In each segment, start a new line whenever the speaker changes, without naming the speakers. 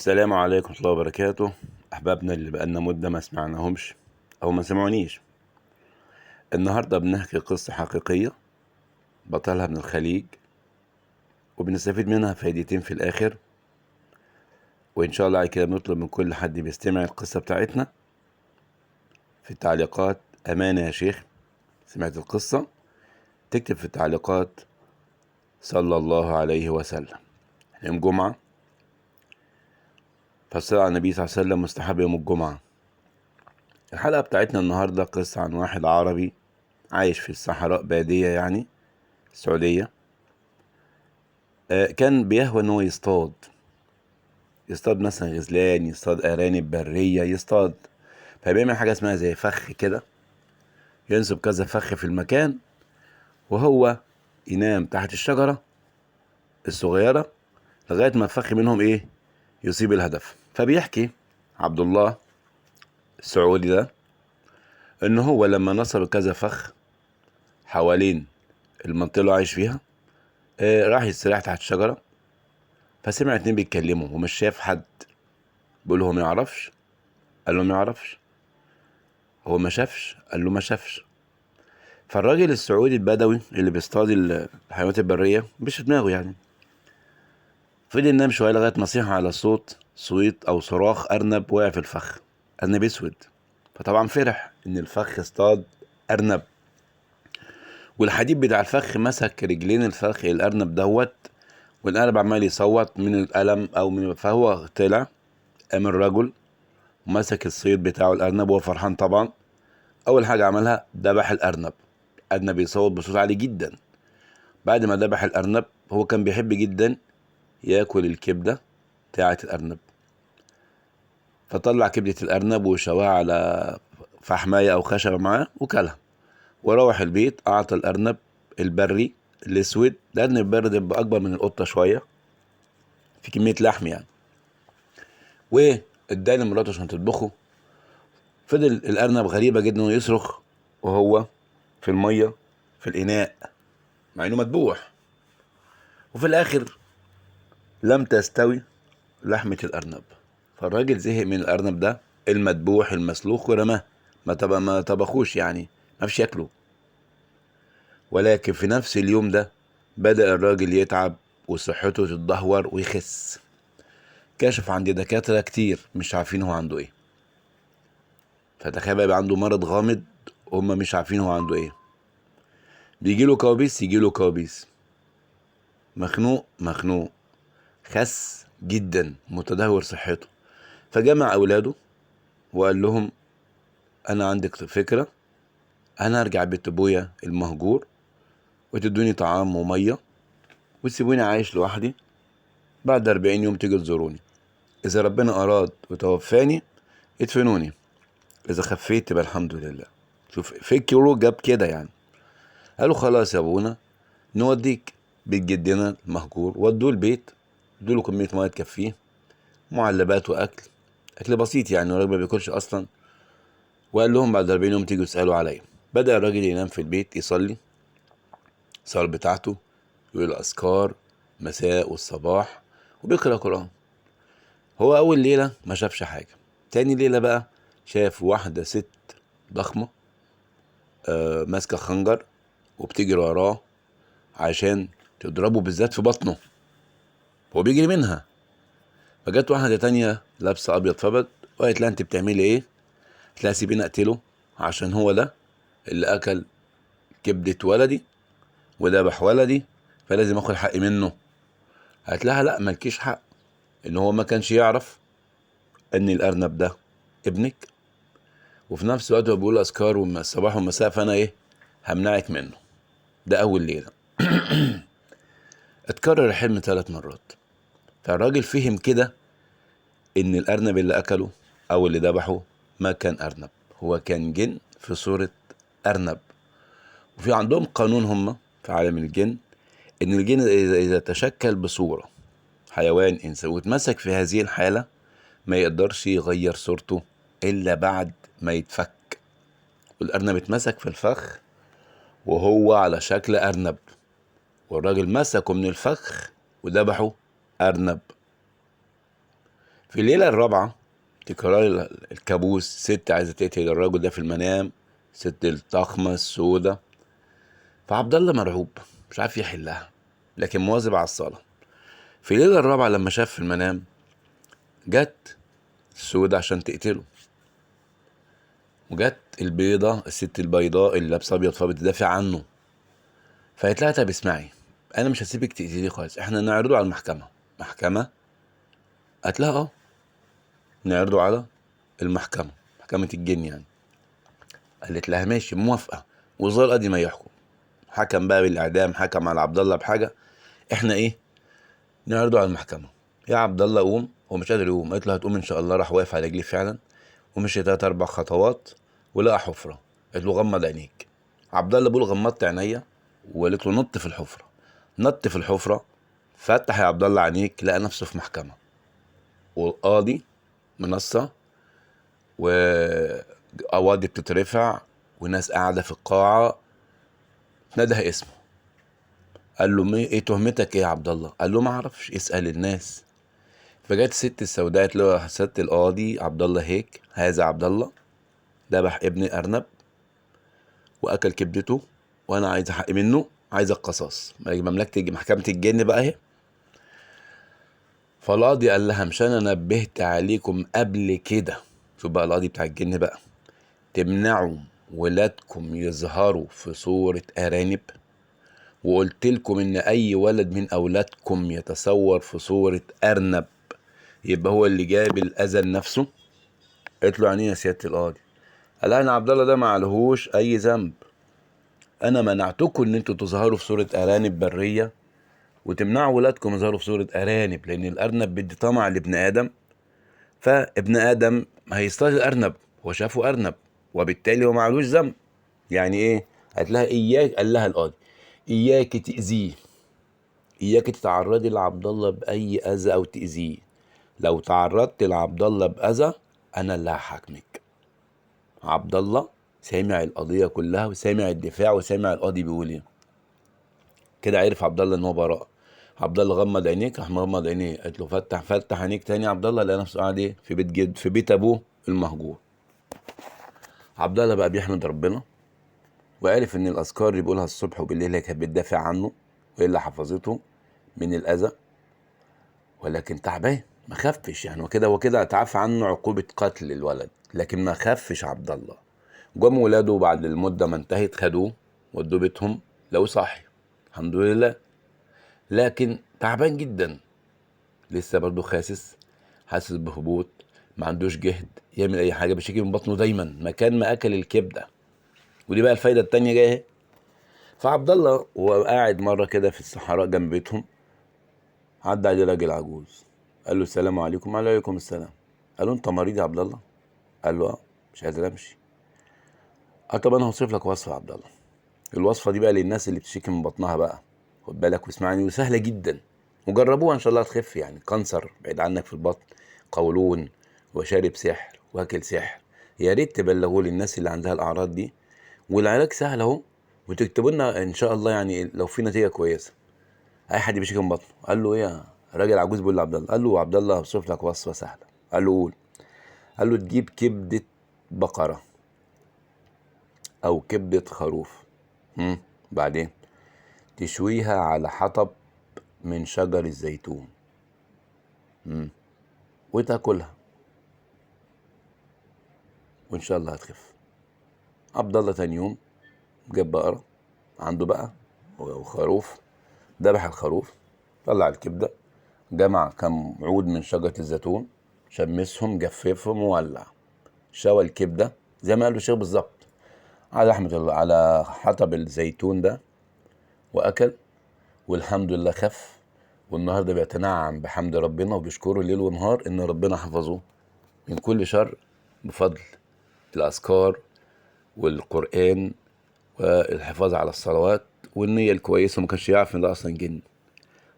السلام عليكم ورحمة الله وبركاته. أحبابنا اللي بقالنا مدة ما سمعناهمش أو ما سمعونيش، النهاردة بنحكي قصة حقيقية بطلها من الخليج، وبنستفيد منها فايدتين في الآخر. وإن شاء الله على كده بنطلب من كل حد بيستمع القصة بتاعتنا في التعليقات، أمانة يا شيخ سمعت القصة، تكتب في التعليقات صلى الله عليه وسلم. يوم جمعة، فالصلاة على النبي صلى الله عليه وسلم مستحب يوم الجمعة. الحلقة بتاعتنا النهاردة قصة عن واحد عربي عايش في الصحراء، بادية يعني السعودية. كان بيهوى ان هو يصطاد مثلا غزلان، يصطاد ارانب برية، يصطاد. فبيعمل حاجة اسمها زي فخ كده، ينصب كذا فخ في المكان، وهو ينام تحت الشجرة الصغيرة لغاية ما الفخ منهم يصيب الهدف. فبيحكي عبد الله السعودي ده ان هو لما نصب كذا فخ حوالين المنطقة اللي هو عايش فيها، راح يستريح تحت الشجرة، فسمع اتنين بيتكلموا ومش شايف حد. بيقول له هو ما يعرفش؟ قال له ما يعرفش. هو ما شافش؟ قال له ما شافش. فالراجل السعودي البدوي اللي بيصطاد الحيوانات البرية مش في دماغه يعني، فضل ينام شوية لغاية ما صيح على صويت أو صراخ أرنب وقع في الفخ، أرنب أسود. فطبعا فرح إن الفخ اصطاد أرنب، والحديد بتاع الفخ مسك رجلين الفخ الأرنب دوت، والأرنب عمال يصوت من الألم فهو طلع، قام الرجل ومسك الصيد بتاعه الأرنب وهو فرحان طبعا. أول حاجة عملها ذبح الأرنب. الأرنب بيصوت بصوت عالي جدا. بعد ما ذبح الأرنب، هو كان بيحب جدا ياكل الكبدة بتاعة الأرنب، فطلع كبدة الأرنب وشواها على فحماية أو خشبة معاه وكلها، وروح البيت أعطى الأرنب البري الأسود. الأرنب البري ده بيبقى أكبر من القطة شوية في كمية لحم يعني، واداه لمراته عشان تطبخه. فضل الأرنب غريبة جدا إنه يصرخ وهو في المية في الإناء مع إنه مذبوح، وفي الآخر لم تستوي لحمة الأرنب. فالراجل زهق من الأرنب ده المذبوح المسلوخ ورماه، ما طبخوش يعني، ما فيش ياكله. ولكن في نفس اليوم ده بدأ الراجل يتعب وصحته تتدهور ويخس. كشف عند دكاترة كتير مش عارفين هو عنده ايه. فتخيل بقى يبقى عنده مرض غامض وهم مش عارفين هو عنده ايه. بيجيله كوابيس، يجيله كوابيس، مخنوق، خس جدا، متدهور صحته. فجمع اولاده وقال لهم انا عندك فكرة، انا هرجع بيت ابويا المهجور وتدوني طعام ومية وتسيبوني عايش لوحدي، بعد 40 يوم تيجي تزوروني، اذا ربنا اراد وتوفاني ادفنوني، اذا خفيت يبقى الحمد لله. شوف فكره جاب كده يعني. قالوا خلاص يا ابونا نوديك بيت جدنا المهجور. ودوه البيت، ادوله كمية مية تكفيه، معلبات واكل، اكل بسيط يعني، الراجل ما بياكلش اصلا. وقال لهم بعد 40 يوم تيجوا تسالوا عليا. بدأ الراجل ينام في البيت، يصلي الصلاة بتاعته، يقول الأذكار مساء والصباح، وبيقرأ قرآن. هو أول ليلة ما شافش حاجة. تاني ليلة بقى شاف واحدة ست ضخمة ماسكة خنجر وبتجري وراه عشان تضربه بالذات في بطنه، هو بيجري منها. فجت واحدة تانية لابسة أبيض فبد وقالت لها أنت بتعملي إيه؟ قالت لها سيبيني أقتله عشان هو ده اللي أكل كبدة ولدي وذبح ولدي، فلازم آخد حقي منه. قالت لها لا مالكيش حق، إن هو ما كانش يعرف إن الأرنب ده ابنك، وفي نفس الوقت هو بيقول أذكار الصباح والمساء، فأنا همنعك منه. ده أول ليلة. اتكرر الحلم 3 مرات. فالراجل فهم كده ان الارنب اللي اكله او اللي ذبحه ما كان ارنب، هو كان جن في صورة ارنب. وفي عندهم قانون هم في عالم الجن، ان الجن اذا تشكل بصورة حيوان انسان واتمسك في هذه الحالة، ما يقدرش يغير صورته الا بعد ما يتفك. والارنب اتمسك في الفخ وهو على شكل ارنب، والراجل مسكه من الفخ وذبحه ارنب. في الليلة الرابعة تكرار الكابوس، ست عايزة تقتل الرجل ده في المنام، ست الضخمة السودة. فعبد الله مرعوب مش عارف يحلها، لكن مواظب على الصلاة. في الليلة الرابعة لما شاف في المنام جت السودة عشان تقتله، وجت البيضة الست البيضاء اللي لابسة ابيض فبتدافع عنه. فقالت لها طب اسمعي، انا مش هسيبك تقتليه خالص، احنا نعرضه على المحكمة. محكمة؟ قالت لها اه، نعرضه على المحكمة، محكمة الجن يعني. قالت لها ماشي موافقة. وزار القاضي ما يحكم، حكم بقى بالاعدام، حكم على عبد الله بحاجة، احنا ايه، نعرضه على المحكمة. يا عبد الله قوم، هو مش قادر يقوم. قالت له هتقوم ان شاء الله. راح واقف على رجليه فعلا، ومشي 3 4 خطوات ولقى حفرة. قالت له غمض عينيك. عبد الله بيقول غمضت عينيا، وقالت له نط في الحفرة. نط في الحفرة، فتح يا عبد الله عينيك، لقى نفسه في محكمة، والقاضي منصة، وقواضي بتترفع، وناس قاعدة في القاعة. نده اسمه، قال له ايه تهمتك ايه يا عبد الله؟ قال له ما اعرفش، اسأل الناس. فجت الست السوداء قالت له سيادة القاضي عبد الله هيك، هذا عبد الله ذبح ابن ارنب واكل كبدته، وانا عايز حق منه، عايز القصاص. مملكة محكمة الجن بقى اهي. فالقاضي قال لها مش انا نبهت عليكم قبل كده، شوف بقى القاضي بتاع الجن بقى، تمنعوا ولادكم يظهروا في صورة ارانب، وقلت لكم ان اي ولد من اولادكم يتصور في صورة ارنب يبقى هو اللي جاب الاذى لنفسه. قلت له يعني ايه يا سيادة القاضي؟ قال انا عبد الله ده ما عليهوش اي ذنب، انا منعتكم ان انتوا تظهروا في صورة ارانب برية، وتمنعوا ولادكم يظهروا في صورة ارانب، لان الارنب بيدي طمع لابن ادم، فابن ادم هيصطاد الارنب، هو شافه ارنب، وبالتالي هو ما عليهوش ذنب. يعني ايه؟ قالت لها اياك، قال لها القاضي اياك تاذيه، اياك تتعرضي لعبد الله باي اذى او تاذيه، لو تعرضت لعبد الله باذى انا اللي هحاكمك. عبد الله سامع القضيه كلها، وسامع الدفاع، وسامع القاضي بيقول ايه. كده عرف عبد الله ان هو براء. عبد الله غمض عينيك، راح مغمض عينيه. قالت له فتح عينيك تاني يا عبد الله. لقى نفسه قاعد ايه، في بيت جد، في بيت ابوه المهجور. عبد الله بقى بيحمد ربنا، وعرف ان الاذكار اللي بيقولها الصبح وبالليل هي كانت بتدافع عنه، وهي اللي حفظته من الاذى. ولكن تعبان، ما خفش يعني، وكده اتعافى عنه عقوبة قتل الولد، لكن ما خفش عبد الله. جم ولاده بعد المدة ما انتهت، خدوه ودوه بيتهم، لقوه صاحي الحمد لله، لكن تعبان جدا، لسه برضه خاسس، حاسس بهبوط، ما عندوش جهد يعمل اي حاجة، بيشتكي من بطنه دايما مكان ما اكل الكبدة. ودي بقى الفايدة التانية جاية اهي. فعبد الله وهو قاعد مرة كده في الصحراء جنب بيتهم، عدى عليه راجل عجوز، قال له السلام عليكم. قال له عليكم السلام. قال له انت مريض يا عبد الله؟ قال له اه، مش قادر امشي. قال طب انا هوصف لك وصفه يا عبد الله، الوصفه دي بقى للناس اللي بتشتكي من بطنها بقى، خد بالك واسمعني، وسهله جدا، وجربوها ان شاء الله هتخف. يعني كانسر بعيد عنك في البطن، قولون، وشارب سحر، واكل سحر، يا ريت تبلغوا للناس اللي عندها الاعراض دي. والعلاج سهل اهو، وتكتبوا لنا ان شاء الله يعني لو في نتيجه كويسه. اي حد بيشتكي من بطنه، قال له ايه يا راجل عجوز، بيقول له عبد الله. قال له عبد الله هوصف لك وصفه سهله. قال له قول. قال له تجيب كبده بقره او كبده خروف، بعدين تشويها على حطب من شجر الزيتون، وتاكلها، وان شاء الله هتخف. عبد الله تاني يوم جاب بقره عنده بقى وخروف، ذبح الخروف، طلع الكبده، جمع كم عود من شجره الزيتون، شمسهم، جففهم، وولع، شوى الكبده زي ما قال له الشيخ بالظبط على رحمه الله على حطب الزيتون ده، واكل، والحمد لله خف. والنهارده بيتنعم بحمد ربنا، وبيشكره ليل ونهار ان ربنا حفظه من كل شر بفضل الاذكار والقران والحفاظ على الصلوات والنيه الكويسه، وما كانش يعرف ان ده اصلا جن.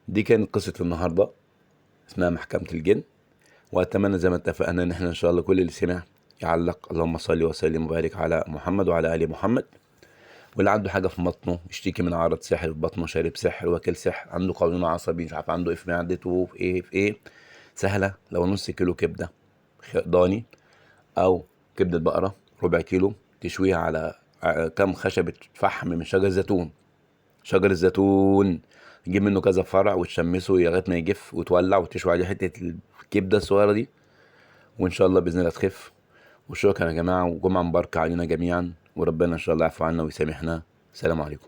دي كانت قصه النهارده، اسمها محكمه الجن. واتمنى زي ما اتفقنا ان احنا ان شاء الله كل اللي سمع يعلق اللهم صل وسلم وبارك على محمد وعلى ال محمد. واللي عنده حاجه في بطنه، يشتكي من عرض سحر في بطنه، شارب سحر، واكل سحر، عنده قولون عصبي، مش عارف عنده ايه في معدته، في ايه سهلة. لو نص كيلو كبدة ضاني أو كبدة بقرة ربع كيلو، تشويها على كام خشبة فحم من شجر زيتون. شجر الزيتون تجيب منه كذا فرع وتشمسه لغاية ما يجف، وتولع وتشوي عليه حتة الكبدة الصغيرة دي، وإن شاء الله بإذن الله تخف. وشكرا يا جماعة، وجمعة مباركة علينا جميعا، وربنا إن شاء الله يعفو عنا ويسامحنا. السلام عليكم.